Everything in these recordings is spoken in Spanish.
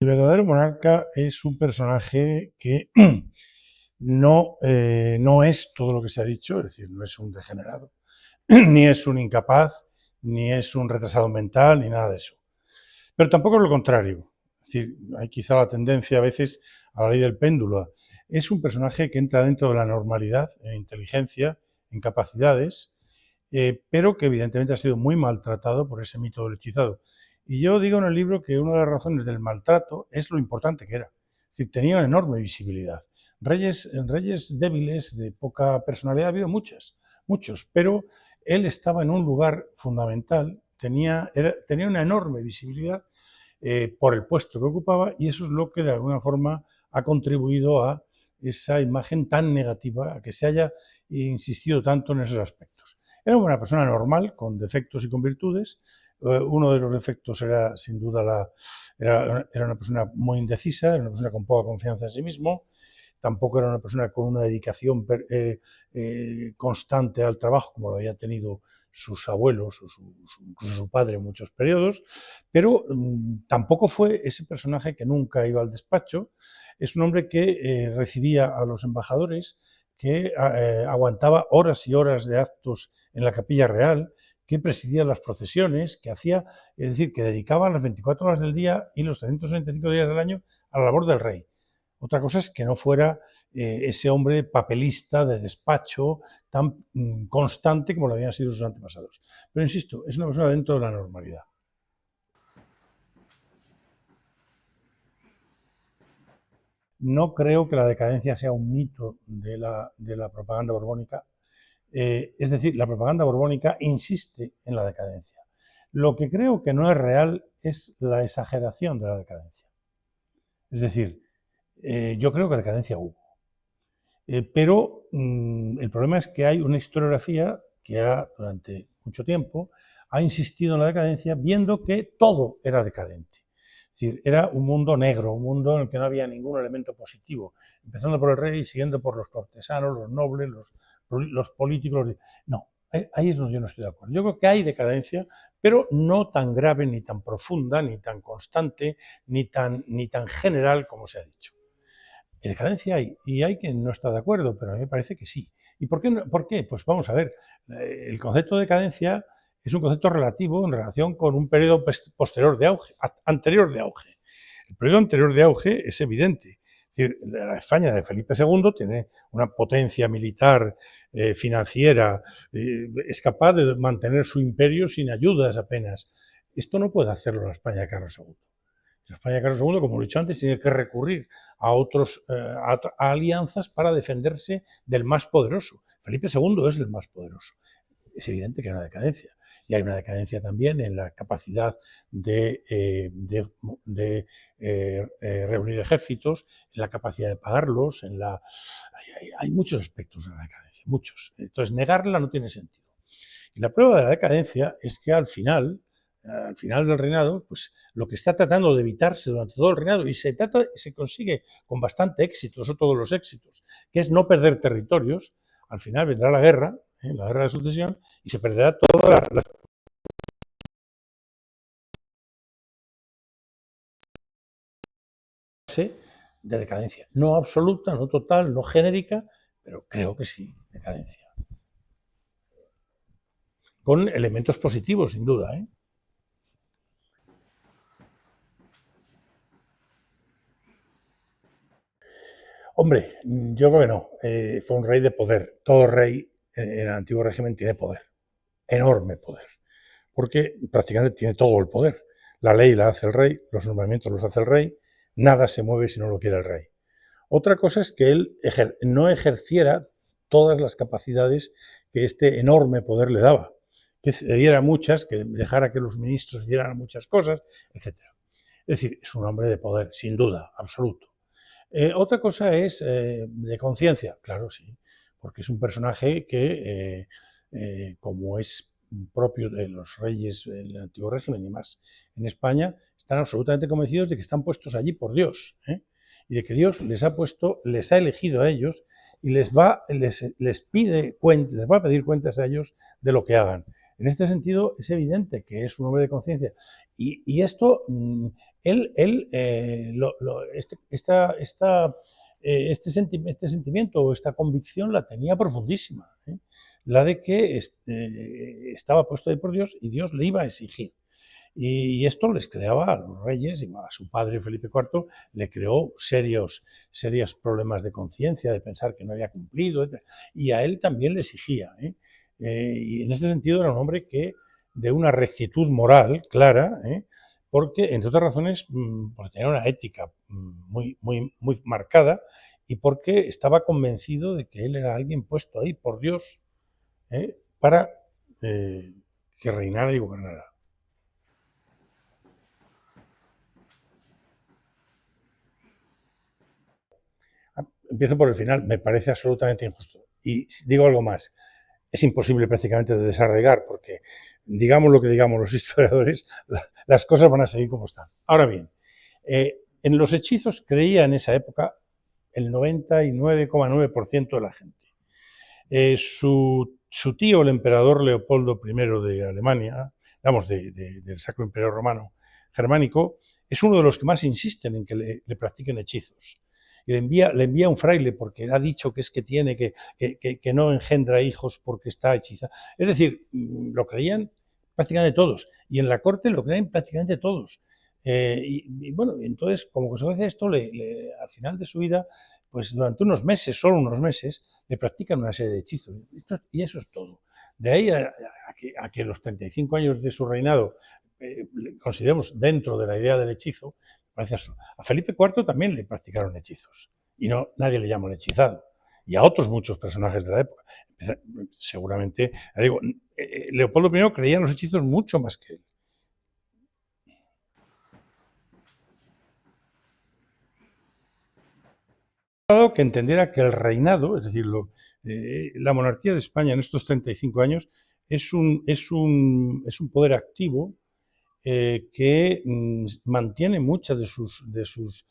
El verdadero monarca es un personaje que no es todo lo que se ha dicho, es decir, no es un degenerado, ni es un incapaz, ni es un retrasado mental, ni nada de eso. Pero tampoco es lo contrario. Es decir, hay quizá la tendencia a veces a la ley del péndulo. Es un personaje que entra dentro de la normalidad en inteligencia, en capacidades, pero que evidentemente ha sido muy maltratado por ese mito del hechizado. Y yo digo en el libro que una de las razones del maltrato es lo importante que era. Es decir, tenía una enorme visibilidad. Reyes débiles, de poca personalidad, ha habido muchos, pero él estaba en un lugar fundamental, tenía una enorme visibilidad por el puesto que ocupaba y eso es lo que de alguna forma ha contribuido a esa imagen tan negativa, a que se haya insistido tanto en esos aspectos. Era una persona normal, con defectos y con virtudes. Uno de los defectos era, sin duda, era una persona muy indecisa, era una persona con poca confianza en sí mismo. Tampoco era una persona con una dedicación constante al trabajo, como lo habían tenido sus abuelos o incluso su padre en muchos periodos, pero tampoco fue ese personaje que nunca iba al despacho. Es un hombre que recibía a los embajadores, que aguantaba horas y horas de actos en la Capilla Real, que presidía las procesiones, que hacía, es decir, que dedicaba las 24 horas del día y los 365 días del año a la labor del rey. Otra cosa es que no fuera ese hombre papelista de despacho tan constante como lo habían sido sus antepasados. Pero insisto, es una persona dentro de la normalidad. No creo que la decadencia sea un mito de la propaganda borbónica. Es decir, la propaganda borbónica insiste en la decadencia. Lo que creo que no es real es la exageración de la decadencia. Es decir, yo creo que decadencia hubo. Pero el problema es que hay una historiografía que durante mucho tiempo ha insistido en la decadencia viendo que todo era decadente. Es decir, era un mundo negro, un mundo en el que no había ningún elemento positivo, empezando por el rey y siguiendo por los cortesanos, los nobles, los políticos. No, ahí es donde yo no estoy de acuerdo. Yo creo que hay decadencia, pero no tan grave, ni tan profunda, ni tan constante, ni tan general como se ha dicho. Y decadencia hay, y hay quien no está de acuerdo, pero a mí me parece que sí. ¿Y por qué? ¿Por qué? Pues vamos a ver, el concepto de decadencia es un concepto relativo en relación con un periodo posterior de auge, anterior de auge. El periodo anterior de auge es evidente. Es decir, la España de Felipe II tiene una potencia militar, financiera, es capaz de mantener su imperio sin ayudas apenas. Esto no puede hacerlo la España de Carlos II. España Carlos II, como he dicho antes, tiene que recurrir a alianzas para defenderse del más poderoso. Felipe II es el más poderoso. Es evidente que hay una decadencia. Y hay una decadencia también en la capacidad de reunir ejércitos, en la capacidad de pagarlos, hay muchos aspectos de la decadencia, muchos. Entonces, negarla no tiene sentido. Y la prueba de la decadencia es que al final del reinado, pues lo que está tratando de evitarse durante todo el reinado, y se consigue con bastante éxito, son todos los éxitos, que es no perder territorios. Al final vendrá la guerra de sucesión, y se perderá toda la fase de decadencia. No absoluta, no total, no genérica, pero creo que sí, decadencia. Con elementos positivos, sin duda, ¿eh? Hombre, yo creo que no. Fue un rey de poder. Todo rey en el antiguo régimen tiene poder, enorme poder, porque prácticamente tiene todo el poder. La ley la hace el rey, los nombramientos los hace el rey, nada se mueve si no lo quiere el rey. Otra cosa es que él no ejerciera todas las capacidades que este enorme poder le daba, que diera muchas, que dejara que los ministros dieran muchas cosas, etcétera. Es decir, es un hombre de poder, sin duda, absoluto. Otra cosa es de conciencia, claro, sí, porque es un personaje que, como es propio de los reyes del antiguo régimen y más en España, están absolutamente convencidos de que están puestos allí por Dios, ¿eh? Y de que Dios les ha elegido a ellos y les va a pedir cuentas a ellos de lo que hagan. En este sentido, es evidente que es un hombre de conciencia. Y esto este sentimiento o esta convicción la tenía profundísima, ¿eh? La de que estaba puesto ahí por Dios y Dios le iba a exigir. Y esto les creaba a los reyes, y a su padre Felipe IV le creó serios problemas de conciencia, de pensar que no había cumplido, etc. Y a él también le exigía, ¿eh? Y en este sentido era un hombre que de una rectitud moral clara, ¿eh? Porque, entre otras razones, porque tenía una ética muy marcada y porque estaba convencido de que él era alguien puesto ahí por Dios, para que reinara y gobernara. Empiezo por el final, me parece absolutamente injusto. Y digo algo más, es imposible prácticamente de desarraigar, porque digamos lo que digamos los historiadores, las cosas van a seguir como están. Ahora bien, en los hechizos creía en esa época el 99,9% de la gente. Su tío, el emperador Leopoldo I de Alemania, del Sacro Imperio Romano Germánico, es uno de los que más insisten en que le practiquen hechizos. Y le envía un fraile porque ha dicho que es que tiene, que no engendra hijos porque está hechizado. Es decir, lo creían prácticamente todos. Y en la corte lo creen prácticamente todos. Bueno, entonces, como consecuencia de esto, al final de su vida, pues durante unos meses, solo unos meses, le practican una serie de hechizos. Y eso es todo. De ahí a que los 35 años de su reinado consideremos dentro de la idea del hechizo, parece absurdo. A Felipe IV también le practicaron hechizos y no nadie le llamó el hechizado. Y a otros muchos personajes de la época. Seguramente, digo, Leopoldo I creía en los hechizos mucho más que él. Que entendiera que el reinado, es decir, la monarquía de España en estos 35 años es un poder activo que mantiene muchas de sus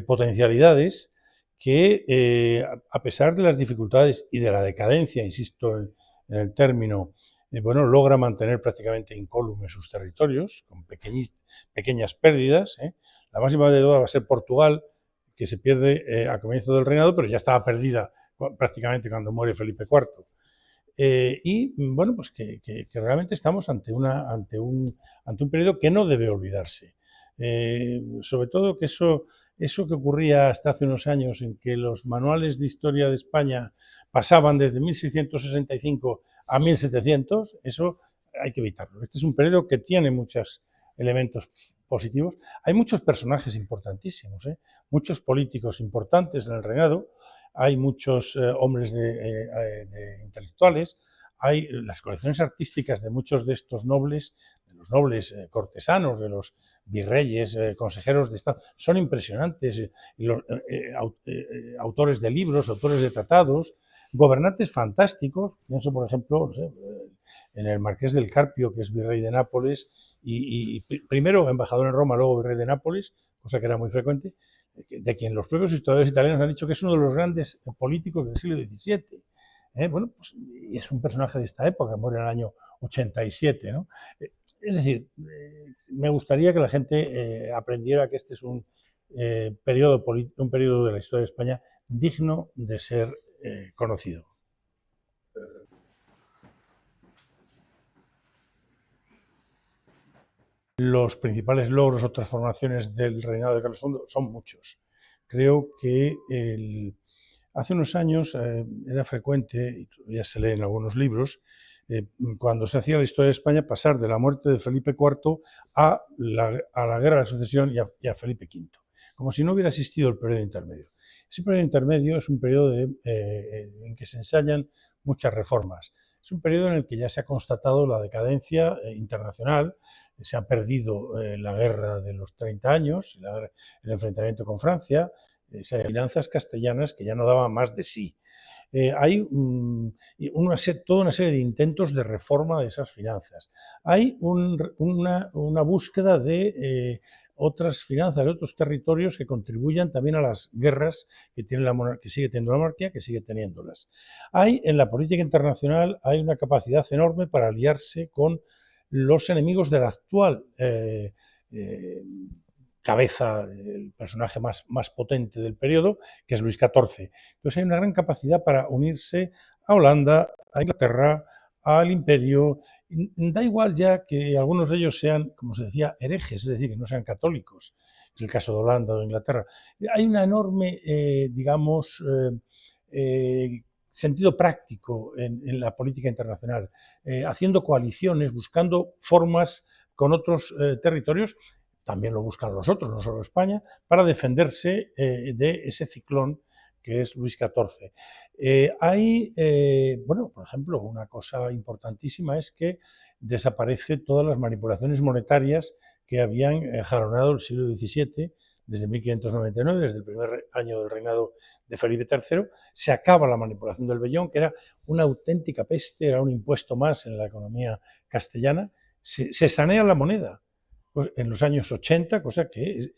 potencialidades, que a pesar de las dificultades y de la decadencia, insisto en el término, bueno, logra mantener prácticamente incólumes sus territorios, con pequeñas pérdidas. La máxima de todas va a ser Portugal, que se pierde a comienzo del reinado, pero ya estaba perdida prácticamente cuando muere Felipe IV. Y bueno, pues que realmente estamos ante un periodo que no debe olvidarse. Sobre todo que eso que ocurría hasta hace unos años, en que los manuales de historia de España pasaban desde 1665 a 1700, eso hay que evitarlo. Este es un periodo que tiene muchos elementos positivos. Hay muchos personajes importantísimos, muchos políticos importantes en el reinado, hay muchos hombres de intelectuales, hay las colecciones artísticas de muchos de estos nobles, de los nobles cortesanos, de los virreyes, consejeros de Estado, son impresionantes, autores de libros, autores de tratados, gobernantes fantásticos, pienso por ejemplo, no sé, en el Marqués del Carpio, que es virrey de Nápoles, y primero embajador en Roma, luego virrey de Nápoles, cosa que era muy frecuente, de quien los propios historiadores italianos han dicho que es uno de los grandes políticos del siglo XVII. Bueno, pues es un personaje de esta época, muere en el año 87, ¿no? Es decir, me gustaría que la gente aprendiera que este es un periodo de la historia de España digno de ser conocido. Los principales logros o transformaciones del reinado de Carlos II son muchos. Creo que hace unos años era frecuente, y todavía se lee en algunos libros, cuando se hacía la historia de España, pasar de la muerte de Felipe IV a la guerra de sucesión y a Felipe V, como si no hubiera existido el periodo intermedio. Ese periodo intermedio es un periodo en que se ensayan muchas reformas. Es un periodo en el que ya se ha constatado la decadencia internacional, se ha perdido la guerra de los 30 años, el enfrentamiento con Francia, finanzas castellanas que ya no daban más de sí. Hay toda una serie de intentos de reforma de esas finanzas. Hay una búsqueda de otras finanzas de otros territorios que contribuyan también a las guerras que sigue teniendo la monarquía, que sigue teniéndolas. En la política internacional hay una capacidad enorme para aliarse con los enemigos del actual cabeza, el personaje más potente del periodo, que es Luis XIV. Entonces hay una gran capacidad para unirse a Holanda, a Inglaterra, al imperio. Da igual ya que algunos de ellos sean, como se decía, herejes, es decir, que no sean católicos. Es el caso de Holanda o de Inglaterra. Hay una enorme, digamos, sentido práctico en la política internacional, haciendo coaliciones, buscando formas con otros territorios, también lo buscan los otros, no solo España, para defenderse de ese ciclón que es Luis XIV. Bueno, por ejemplo, una cosa importantísima es que desaparece todas las manipulaciones monetarias que habían jalonado el siglo XVII, desde 1599, desde el primer año del reinado de Felipe III, se acaba la manipulación del vellón, que era una auténtica peste, era un impuesto más en la economía castellana, se sanea la moneda pues, en los años 80, cosa que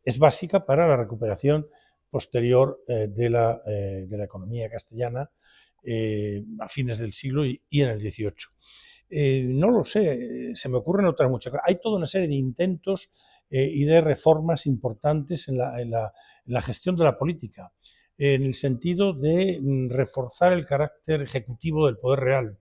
es básica para la recuperación posterior de la economía castellana a fines del siglo y en el XVIII. No lo sé, se me ocurren otras muchas cosas. Hay toda una serie de intentos y de reformas importantes en la gestión de la política, en el sentido de reforzar el carácter ejecutivo del poder real.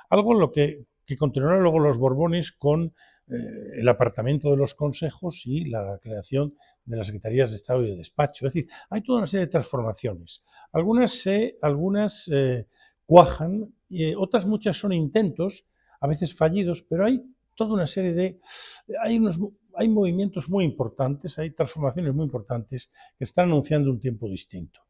Algo en lo que continuaron luego los Borbones con el apartamiento de los consejos y la creación de las secretarías de Estado y de despacho. Es decir, hay toda una serie de transformaciones. Algunas cuajan, otras muchas son intentos, a veces fallidos, pero hay toda una serie de... Hay movimientos muy importantes, hay transformaciones muy importantes que están anunciando un tiempo distinto.